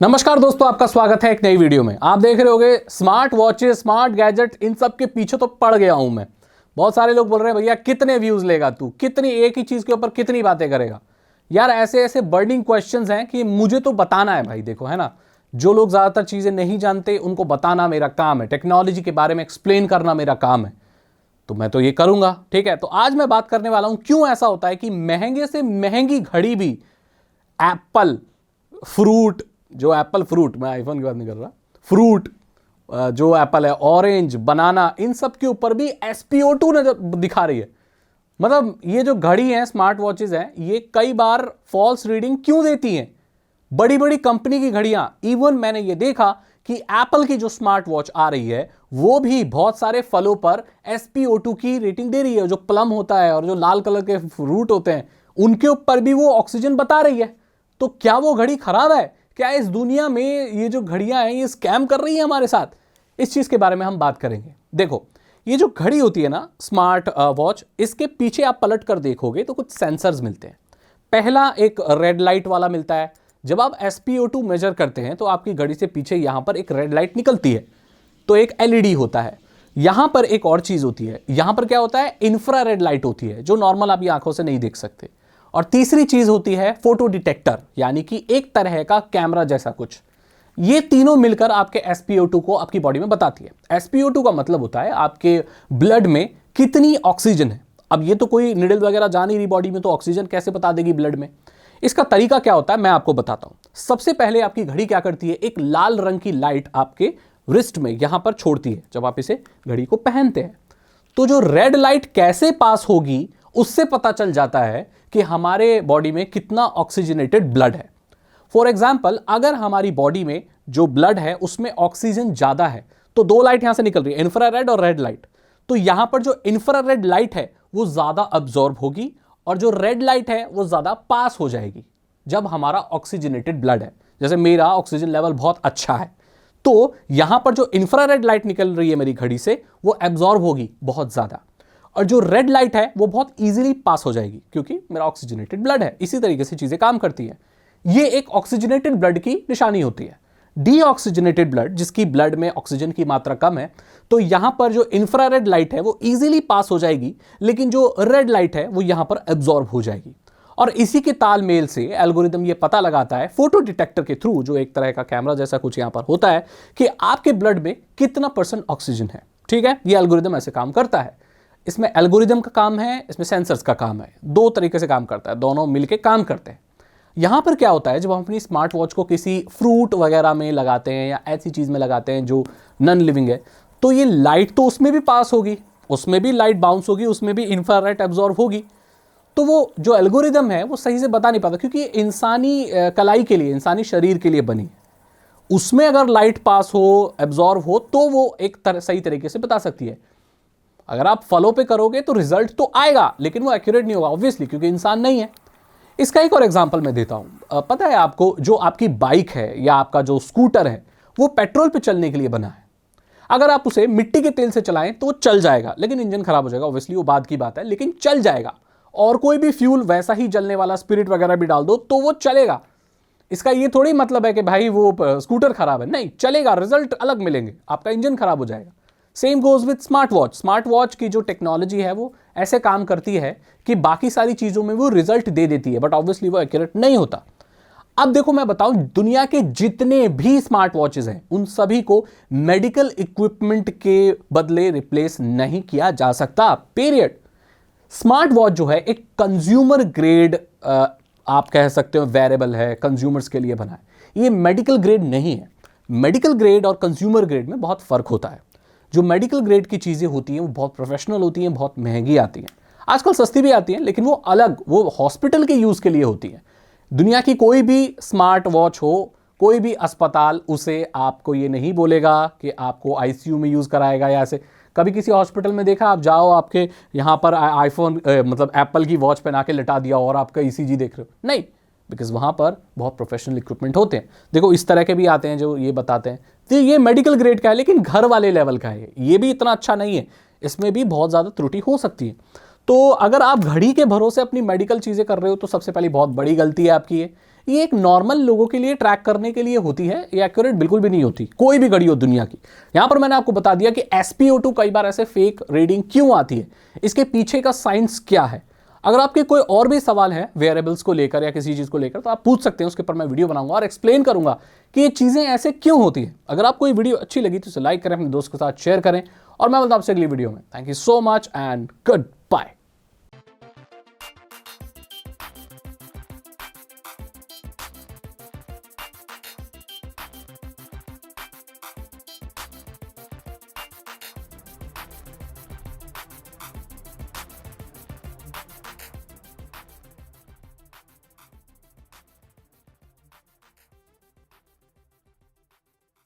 नमस्कार दोस्तों, आपका स्वागत है एक नई वीडियो में। आप देख रहे होंगे स्मार्ट वॉचेस, स्मार्ट गैजेट, इन सब के पीछे तो पड़ गया हूं मैं। बहुत सारे लोग बोल रहे हैं भैया कितने व्यूज लेगा तू, कितनी एक ही चीज के ऊपर कितनी बातें करेगा। यार ऐसे ऐसे बर्निंग क्वेश्चंस हैं कि मुझे तो बताना है भाई। देखो है ना, जो लोग ज्यादातर चीजें नहीं जानते उनको बताना मेरा काम है, टेक्नोलॉजी के बारे में एक्सप्लेन करना मेरा काम है, तो मैं तो ये करूंगा। ठीक है, तो आज मैं बात करने वाला हूं क्यों ऐसा होता है कि महंगे से महंगी घड़ी भी एप्पल फ्रूट, जो एप्पल फ्रूट, मैं आईफोन की बात नहीं कर रहा, फ्रूट जो एप्पल है, ऑरेंज, बनाना, इन सब के ऊपर भी SpO2 नजर दिखा रही है। मतलब ये जो घड़ी है, स्मार्ट वॉचेस हैं, ये कई बार फॉल्स रीडिंग क्यों देती हैं। बड़ी बड़ी कंपनी की घड़ियां, इवन मैंने ये देखा कि एप्पल की जो स्मार्ट वॉच आ रही है वो भी बहुत सारे फलों पर SpO2 की रेटिंग दे रही है। जो प्लम होता है और जो लाल कलर के फ्रूट होते हैं उनके ऊपर भी वो ऑक्सीजन बता रही है। तो क्या वो घड़ी खराब है? क्या इस दुनिया में ये जो घड़ियां हैं ये स्कैम कर रही हैं हमारे साथ? इस चीज के बारे में हम बात करेंगे। देखो, ये जो घड़ी होती है ना स्मार्ट वॉच, इसके पीछे आप पलट कर देखोगे तो कुछ सेंसर्स मिलते हैं। पहला एक रेड लाइट वाला मिलता है। जब आप SpO2 मेजर करते हैं तो आपकी घड़ी से पीछे यहां पर एक रेड लाइट निकलती है, तो एक LED होता है। यहां पर एक और चीज होती है, यहां पर क्या होता है, इंफ्रारेड लाइट होती है जो नॉर्मल आप आंखों से नहीं देख सकते। और तीसरी चीज होती है फोटो डिटेक्टर, यानी कि एक तरह का कैमरा जैसा कुछ। ये तीनों मिलकर आपके SpO2 को आपकी बॉडी में बताती है। SpO2 का मतलब होता है आपके ब्लड में कितनी ऑक्सीजन है। अब ये तो कोई निडल वगैरह जा नहीं रही बॉडी में, तो ऑक्सीजन कैसे बता देगी ब्लड में? इसका तरीका क्या होता है मैं आपको बताता हूं। सबसे पहले आपकी घड़ी क्या करती है, एक लाल रंग की लाइट आपके रिस्ट में यहां पर छोड़ती है जब आप इसे घड़ी को पहनते हैं। तो जो रेड लाइट कैसे पास होगी उससे पता चल जाता है कि हमारे बॉडी में कितना ऑक्सीजनेटेड ब्लड है। फॉर एग्जाम्पल, अगर हमारी बॉडी में जो ब्लड है उसमें ऑक्सीजन ज्यादा है तो दो लाइट यहां से निकल रही है, इंफ्रारेड और रेड लाइट। तो यहां पर जो इंफ्रारेड लाइट है वो ज्यादा अब्जॉर्ब होगी और जो रेड लाइट है वो ज्यादा पास हो जाएगी जब हमारा ऑक्सीजनेटेड ब्लड है। जैसे मेरा ऑक्सीजन लेवल बहुत अच्छा है, तो यहां पर जो इंफ्रारेड लाइट निकल रही है मेरी घड़ी से वो एब्जॉर्ब होगी बहुत ज्यादा, और जो रेड लाइट है वो बहुत इजीली पास हो जाएगी क्योंकि मेरा ऑक्सीजनेटेड ब्लड है। इसी तरीके से चीजें काम करती हैं। ये एक ऑक्सीजनेटेड ब्लड की निशानी होती है। डीऑक्सीजनेटेड ब्लड, जिसकी ब्लड में ऑक्सीजन की मात्रा कम है, तो यहां पर जो इंफ्रारेड लाइट है वो इजीली पास हो जाएगी, लेकिन जो रेड लाइट है वो यहां पर एब्जॉर्ब हो जाएगी। और इसी के तालमेल से एल्गोरिदम ये पता लगाता है फोटो डिटेक्टर के थ्रू, जो एक तरह का कैमरा जैसा कुछ यहां पर होता है, कि आपके ब्लड में कितना % ऑक्सीजन है। ठीक है, ये एल्गोरिदम ऐसे काम करता है। इसमें एल्गोरिदम का काम है, इसमें सेंसर्स का काम है। दो तरीके से काम करता है, दोनों मिलके काम करते हैं। यहां पर क्या होता है, जब हम अपनी स्मार्ट वॉच को किसी फ्रूट वगैरह में लगाते हैं या ऐसी चीज में लगाते हैं जो नॉन लिविंग है, तो ये लाइट तो उसमें भी पास होगी, उसमें भी लाइट बाउंस होगी, उसमें भी इंफ्रारेड एब्जॉर्ब होगी। तो वो जो एल्गोरिदम है वो सही से बता नहीं पाता, क्योंकि इंसानी कलाई के लिए, इंसानी शरीर के लिए बनी है। उसमें अगर लाइट पास हो, एब्जॉर्ब हो, तो वो एक सही तरीके से बता सकती है। अगर आप फलों पे करोगे तो रिजल्ट तो आएगा, लेकिन वो एक्यूरेट नहीं होगा ऑब्वियसली, क्योंकि इंसान नहीं है। इसका एक और एग्जांपल मैं देता हूं। पता है आपको, जो आपकी बाइक है या आपका जो स्कूटर है वो पेट्रोल पे चलने के लिए बना है। अगर आप उसे मिट्टी के तेल से चलाएं तो वो चल जाएगा, लेकिन इंजन खराब हो जाएगा, ऑब्वियसली वो बात की बात है, लेकिन चल जाएगा। और कोई भी फ्यूल वैसा ही जलने वाला, स्पिरिट वगैरह भी डाल दो तो वो चलेगा। इसका ये थोड़ी मतलब है कि भाई वो स्कूटर खराब है, नहीं, चलेगा, रिजल्ट अलग मिलेंगे, आपका इंजन खराब हो जाएगा। Same goes with smart watch. Smart watch की जो टेक्नोलॉजी है वो ऐसे काम करती है कि बाकी सारी चीजों में वो रिजल्ट दे देती है, बट ऑब्वियसली वो एक्यूरेट नहीं होता। अब देखो मैं बताऊं, दुनिया के जितने भी स्मार्ट वॉचेस हैं उन सभी को मेडिकल इक्विपमेंट के बदले रिप्लेस नहीं किया जा सकता, पीरियड। स्मार्ट वॉच जो है एक कंज्यूमर ग्रेड, आप कह सकते हो वेरेबल है, कंज्यूमर्स के लिए बना है। ये मेडिकल ग्रेड नहीं है। मेडिकल ग्रेड और कंज्यूमर ग्रेड में बहुत फर्क होता है। जो मेडिकल ग्रेड की चीज़ें होती हैं वो बहुत प्रोफेशनल होती हैं, बहुत महंगी आती हैं, आजकल सस्ती भी आती हैं, लेकिन वो अलग, वो हॉस्पिटल के यूज़ के लिए होती हैं। दुनिया की कोई भी स्मार्ट वॉच हो, कोई भी अस्पताल उसे आपको ये नहीं बोलेगा कि आपको ICU में यूज़ कराएगा या ऐसे। कभी किसी हॉस्पिटल में देखा, आप जाओ, आपके यहाँ पर आईफोन मतलब एप्पल की वॉच पहना के लटा दिया और आपका ECG देख रहे हो, नहीं, बिकॉज वहाँ पर बहुत प्रोफेशनल इक्विपमेंट होते हैं। देखो इस तरह के भी आते हैं जो ये बताते हैं तो ये मेडिकल ग्रेड का है, लेकिन घर वाले लेवल का है, ये भी इतना अच्छा नहीं है, इसमें भी बहुत ज़्यादा त्रुटि हो सकती है। तो अगर आप घड़ी के भरोसे अपनी मेडिकल चीज़ें कर रहे हो तो सबसे पहली बहुत बड़ी गलती है आपकी ये एक नॉर्मल लोगों के लिए ट्रैक करने के लिए होती है, ये एक्यूरेट बिल्कुल भी नहीं होती, कोई भी घड़ी हो दुनिया की। यहां पर मैंने आपको बता दिया कि SpO2 कई बार ऐसे फेक रीडिंग क्यों आती है, इसके पीछे का साइंस क्या है। अगर आपके कोई और भी सवाल है वेयरेबल्स को लेकर या किसी चीज को लेकर तो आप पूछ सकते हैं, उसके ऊपर मैं वीडियो बनाऊंगा और एक्सप्लेन करूंगा कि ये चीजें ऐसे क्यों होती है। अगर आपको ये वीडियो अच्छी लगी तो इसे लाइक करें, अपने दोस्त के साथ शेयर करें और मैं मिलता हूं आपसे अगली वीडियो में। Thank you so much and good bye.